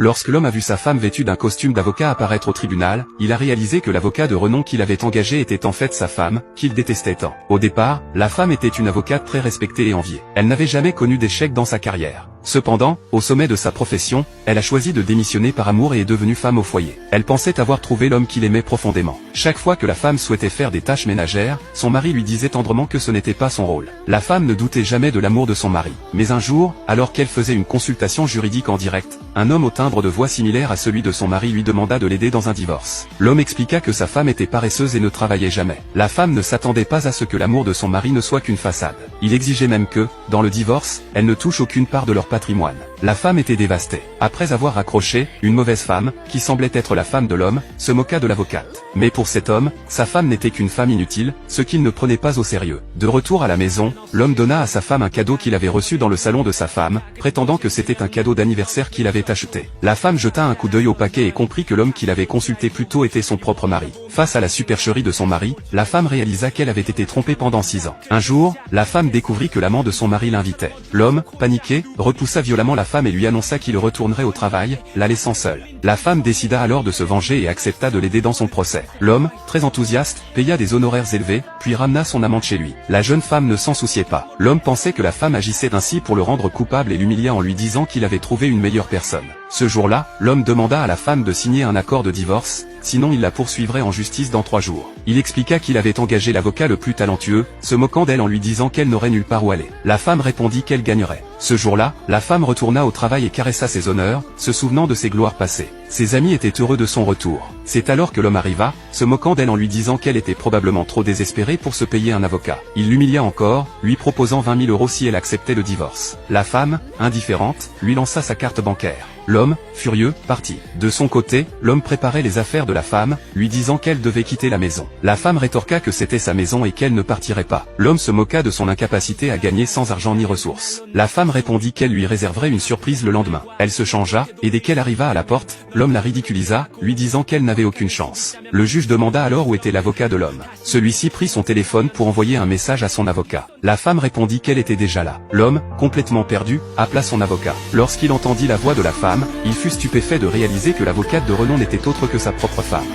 Lorsque l'homme a vu sa femme vêtue d'un costume d'avocat apparaître au tribunal, il a réalisé que l'avocat de renom qu'il avait engagé était en fait sa femme, qu'il détestait tant. Au départ, la femme était une avocate très respectée et enviée. Elle n'avait jamais connu d'échec dans sa carrière. Cependant, au sommet de sa profession, elle a choisi de démissionner par amour et est devenue femme au foyer. Elle pensait avoir trouvé l'homme qu'il aimait profondément. Chaque fois que la femme souhaitait faire des tâches ménagères, son mari lui disait tendrement que ce n'était pas son rôle. La femme ne doutait jamais de l'amour de son mari. Mais un jour, alors qu'elle faisait une consultation juridique en direct, un homme au timbre de voix similaire à celui de son mari lui demanda de l'aider dans un divorce. L'homme expliqua que sa femme était paresseuse et ne travaillait jamais. La femme ne s'attendait pas à ce que l'amour de son mari ne soit qu'une façade. Il exigeait même que, dans le divorce, elle ne touche aucune part de leur patrimoine. La femme était dévastée. Après avoir raccroché, une mauvaise femme, qui semblait être la femme de l'homme, se moqua de l'avocate. Mais pour cet homme, sa femme n'était qu'une femme inutile, ce qu'il ne prenait pas au sérieux. De retour à la maison, l'homme donna à sa femme un cadeau qu'il avait reçu dans le salon de sa femme, prétendant que c'était un cadeau d'anniversaire qu'il avait acheté. La femme jeta un coup d'œil au paquet et comprit que l'homme qu'il avait consulté plus tôt était son propre mari. Face à la supercherie de son mari, la femme réalisa qu'elle avait été trompée pendant 6 ans. Un jour, la femme découvrit que l'amant de son mari l'invitait. L'homme, paniqué, repoussa violemment la femme et lui annonça qu'il retournerait au travail, la laissant seule. La femme décida alors de se venger et accepta de l'aider dans son procès. L'homme, très enthousiaste, paya des honoraires élevés, puis ramena son amante chez lui. La jeune femme ne s'en souciait pas. L'homme pensait que la femme agissait ainsi pour le rendre coupable et l'humilia en lui disant qu'il avait trouvé une meilleure personne. Ce jour-là, l'homme demanda à la femme de signer un accord de divorce, sinon il la poursuivrait en justice dans 3 jours. Il expliqua qu'il avait engagé l'avocat le plus talentueux, se moquant d'elle en lui disant qu'elle n'aurait nulle part où aller. La femme répondit qu'elle gagnerait. Ce jour-là, la femme retourna au travail et caressa ses honneurs, se souvenant de ses gloires passées. Ses amis étaient heureux de son retour. C'est alors que l'homme arriva, se moquant d'elle en lui disant qu'elle était probablement trop désespérée pour se payer un avocat. Il l'humilia encore, lui proposant 20 000 € si elle acceptait le divorce. La femme, indifférente, lui lança sa carte bancaire. L'homme, furieux, partit. De son côté, l'homme préparait les affaires de la femme, lui disant qu'elle devait quitter la maison. La femme rétorqua que c'était sa maison et qu'elle ne partirait pas. L'homme se moqua de son incapacité à gagner sans argent ni ressources. La femme répondit qu'elle lui réserverait une surprise le lendemain. Elle se changea, et dès qu'elle arriva à la porte, l'homme la ridiculisa, lui disant qu'elle n'avait aucune chance. Le juge demanda alors où était l'avocat de l'homme. Celui-ci prit son téléphone pour envoyer un message à son avocat. La femme répondit qu'elle était déjà là. L'homme, complètement perdu, appela son avocat. Lorsqu'il entendit la voix de la femme, il fut stupéfait de réaliser que l'avocate de renom n'était autre que sa propre femme.